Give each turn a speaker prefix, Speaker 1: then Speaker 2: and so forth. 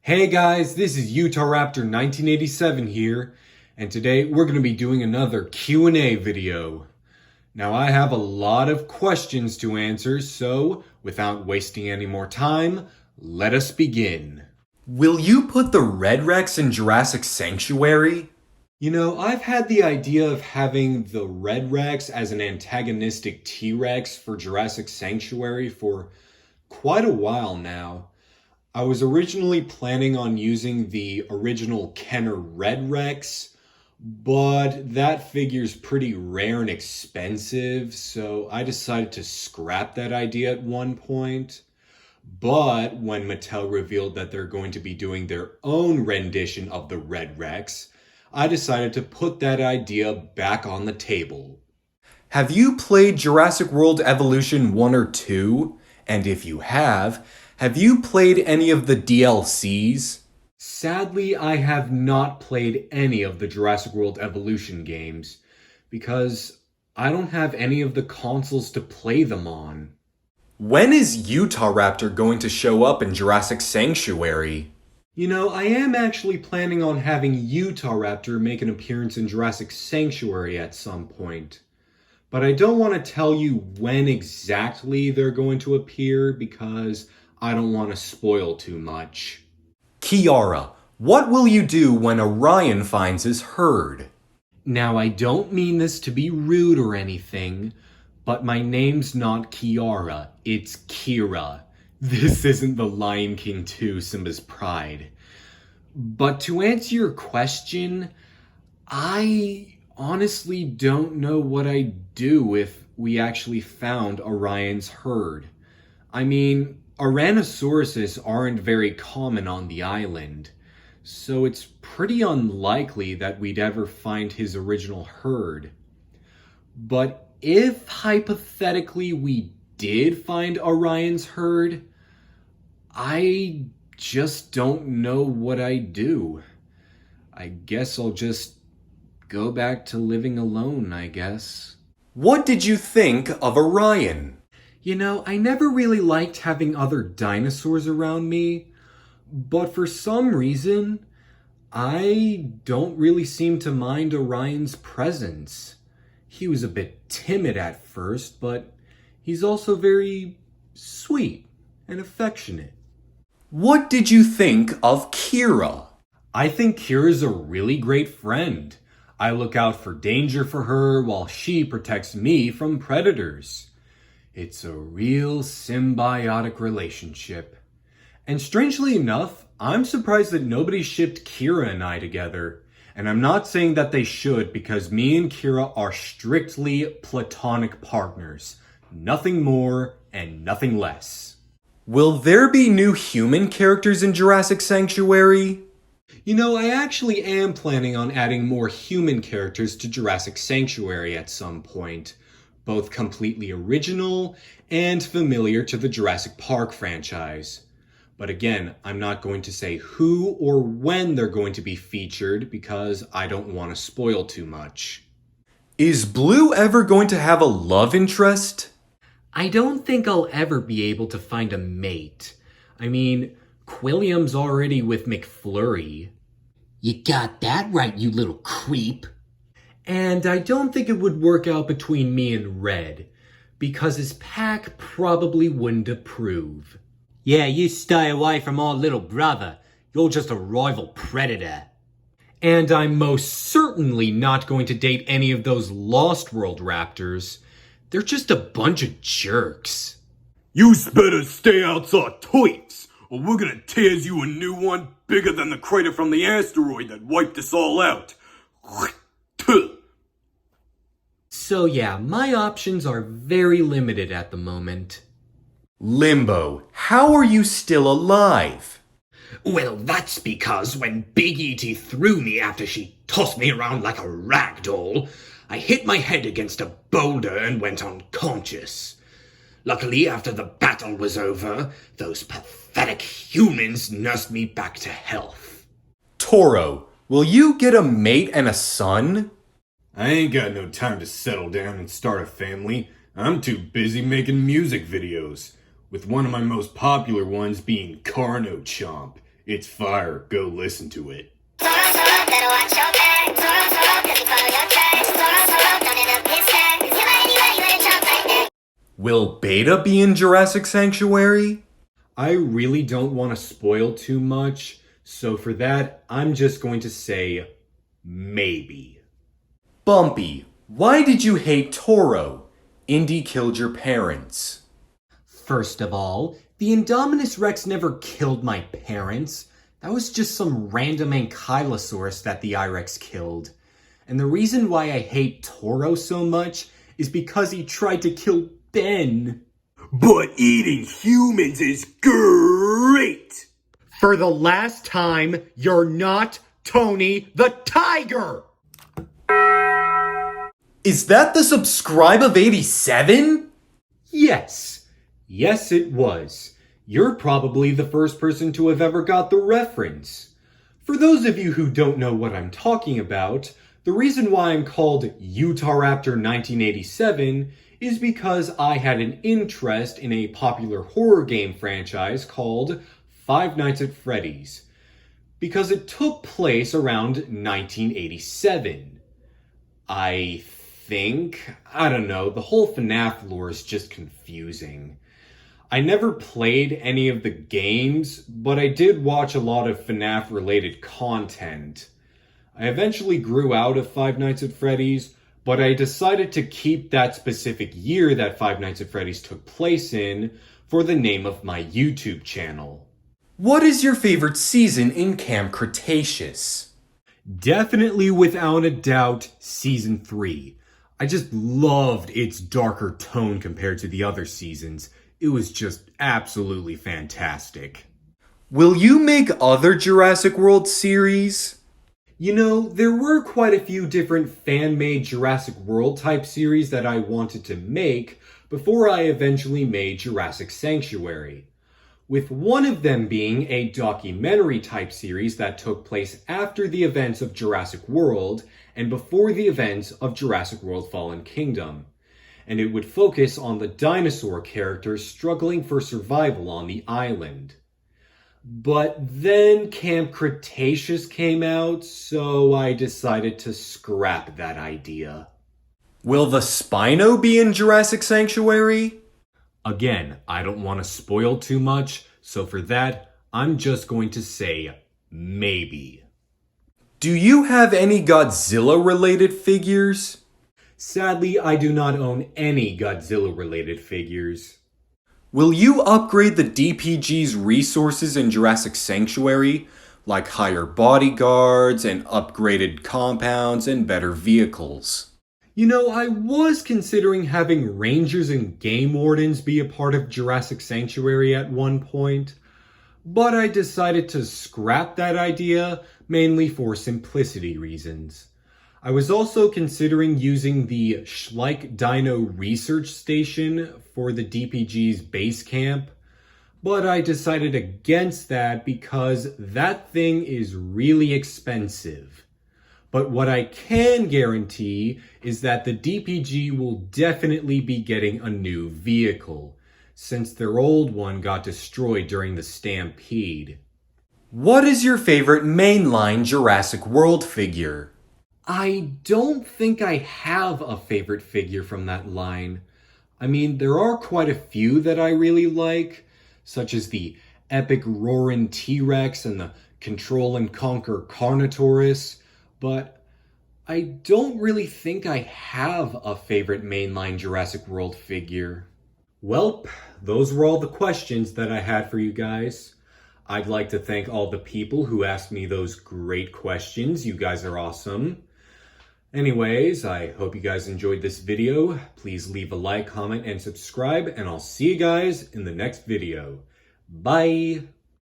Speaker 1: Hey guys, this is Utah Raptor 1987 here, and today we're going to be doing another Q&A video. Now I have a lot of questions to answer, so without wasting any more time, let us begin.
Speaker 2: Will you put the Red Rex in Jurassic Sanctuary?
Speaker 1: You know, I've had the idea of having the Red Rex as an antagonistic T-Rex for Jurassic Sanctuary for quite a while now. I was originally planning on using the original Kenner Red Rex, but that figure's pretty rare and expensive, so I decided to scrap that idea at one point. But when Mattel revealed that they're going to be doing their own rendition of the Red Rex, I decided to put that idea back on the table.
Speaker 2: Have you played Jurassic World Evolution 1 or 2? And if you have you played any of the DLCs?
Speaker 1: Sadly, I have not played any of the Jurassic World Evolution games, because I don't have any of the consoles to play them on.
Speaker 2: When is Utah Raptor going to show up in Jurassic Sanctuary?
Speaker 1: You know, I am actually planning on having Utah Raptor make an appearance in Jurassic Sanctuary at some point. But I don't want to tell you when exactly they're going to appear because I don't want to spoil too much.
Speaker 2: Kiara, what will you do when Orion finds his herd?
Speaker 1: Now, I don't mean this to be rude or anything, but my name's not Kiara, it's Kira. This isn't the Lion King 2, Simba's Pride. But to answer your question, I honestly don't know what I'd do if we actually found Orion's herd. I mean, Tyrannosauruses aren't very common on the island, so it's pretty unlikely that we'd ever find his original herd. But if hypothetically we did find Orion's herd, I just don't know what I'd do. I guess I'll just go back to living alone, I guess.
Speaker 2: What did you think of Orion?
Speaker 1: You know, I never really liked having other dinosaurs around me, but for some reason, I don't really seem to mind Orion's presence. He was a bit timid at first, but he's also very sweet and affectionate.
Speaker 2: What did you think of Kira?
Speaker 1: I think Kira's a really great friend. I look out for danger for her while she protects me from predators. It's a real symbiotic relationship. And strangely enough, I'm surprised that nobody shipped Kira and I together. And I'm not saying that they should, because me and Kira are strictly platonic partners. Nothing more and nothing less.
Speaker 2: Will there be new human characters in Jurassic Sanctuary?
Speaker 1: You know, I actually am planning on adding more human characters to Jurassic Sanctuary at some point. Both completely original and familiar to the Jurassic Park franchise. But again, I'm not going to say who or when they're going to be featured because I don't want to spoil too much.
Speaker 2: Is Blue ever going to have a love interest?
Speaker 1: I don't think I'll ever be able to find a mate. I mean, Quilliam's already with McFlurry.
Speaker 3: You got that right, you little creep.
Speaker 1: And I don't think it would work out between me and Red, because his pack probably wouldn't approve.
Speaker 3: Yeah, you stay away from our little brother. You're just a rival predator.
Speaker 1: And I'm most certainly not going to date any of those Lost World raptors. They're just a bunch of jerks.
Speaker 4: You better stay outside toys, or we're gonna tears you a new one bigger than the crater from the asteroid that wiped us all out.
Speaker 1: So yeah, my options are very limited at the moment.
Speaker 2: Limbo, how are you still alive?
Speaker 3: Well, that's because when Big E.T. threw me after she tossed me around like a rag doll, I hit my head against a boulder and went unconscious. Luckily, after the battle was over, those pathetic humans nursed me back to health.
Speaker 2: Toro, will you get a mate and a son?
Speaker 4: I ain't got no time to settle down and start a family. I'm too busy making music videos, with one of my most popular ones being Carno Chomp. It's fire. Go listen to it.
Speaker 2: Will Beta be in Jurassic Sanctuary?
Speaker 1: I really don't want to spoil too much, so for that, I'm just going to say maybe.
Speaker 2: Bumpy, why did you hate Toro? Indy killed your parents.
Speaker 1: First of all, the Indominus Rex never killed my parents. That was just some random ankylosaurus that the I-Rex killed. And the reason why I hate Toro so much is because he tried to kill Ben.
Speaker 4: But eating humans is great!
Speaker 1: For the last time, you're not Tony the Tiger!
Speaker 2: Is that the subscribe of 87?
Speaker 1: Yes. Yes, it was. You're probably the first person to have ever got the reference. For those of you who don't know what I'm talking about, the reason why I'm called Utah Raptor 1987 is because I had an interest in a popular horror game franchise called Five Nights at Freddy's, because it took place around 1987. I don't know, the whole FNAF lore is just confusing. I never played any of the games, but I did watch a lot of FNAF related content. I eventually grew out of Five Nights at Freddy's, but I decided to keep that specific year that Five Nights at Freddy's took place in for the name of my YouTube channel.
Speaker 2: What is your favorite season in Camp Cretaceous?
Speaker 1: Definitely without a doubt, Season 3. I just loved its darker tone compared to the other seasons. It was just absolutely fantastic.
Speaker 2: Will you make other Jurassic World series?
Speaker 1: You know, there were quite a few different fan-made Jurassic World type series that I wanted to make before I eventually made Jurassic Sanctuary, with one of them being a documentary type series that took place after the events of Jurassic World and before the events of Jurassic World Fallen Kingdom, and it would focus on the dinosaur characters struggling for survival on the island. But then Camp Cretaceous came out, so I decided to scrap that idea.
Speaker 2: Will the Spino be in Jurassic Sanctuary?
Speaker 1: Again, I don't want to spoil too much, so for that, I'm just going to say maybe.
Speaker 2: Do you have any Godzilla-related figures?
Speaker 1: Sadly, I do not own any Godzilla-related figures.
Speaker 2: Will you upgrade the DPG's resources in Jurassic Sanctuary, like higher bodyguards and upgraded compounds and better vehicles?
Speaker 1: You know, I was considering having rangers and game wardens be a part of Jurassic Sanctuary at one point, but I decided to scrap that idea, mainly for simplicity reasons. I was also considering using the Schleich Dino Research Station for the DPG's base camp, but I decided against that because that thing is really expensive. But what I can guarantee is that the DPG will definitely be getting a new vehicle, since their old one got destroyed during the Stampede.
Speaker 2: What is your favorite mainline Jurassic World figure?
Speaker 1: I don't think I have a favorite figure from that line. I mean, there are quite a few that I really like, such as the epic roaring T-Rex and the Control and Conquer Carnotaurus, but I don't really think I have a favorite mainline Jurassic World figure. Welp, those were all the questions that I had for you guys. I'd like to thank all the people who asked me those great questions. You guys are awesome. Anyways, I hope you guys enjoyed this video. Please leave a like, comment, and subscribe, and I'll see you guys in the next video. Bye!